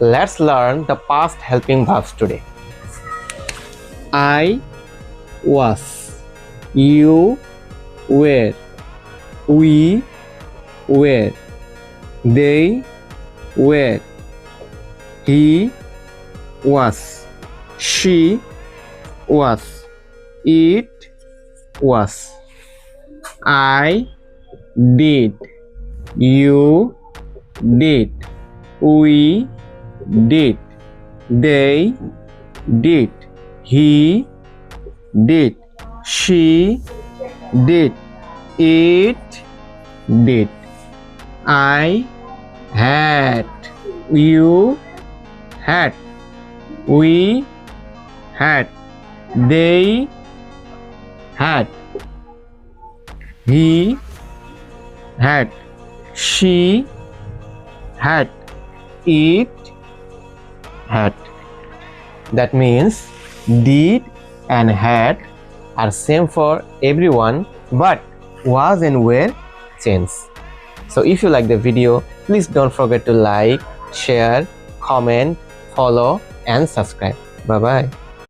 Let's learn the past helping verbs today. I was, you were, we were, they were, he was, she was, it was. I did, you did, we did, they did, he did, she did, it did. I had, you had, we had, they had, he had, she had, it had. That means did and had are same for everyone, but was and were change. So if you like the video, please don't forget to like, share, comment, follow and subscribe. Bye bye.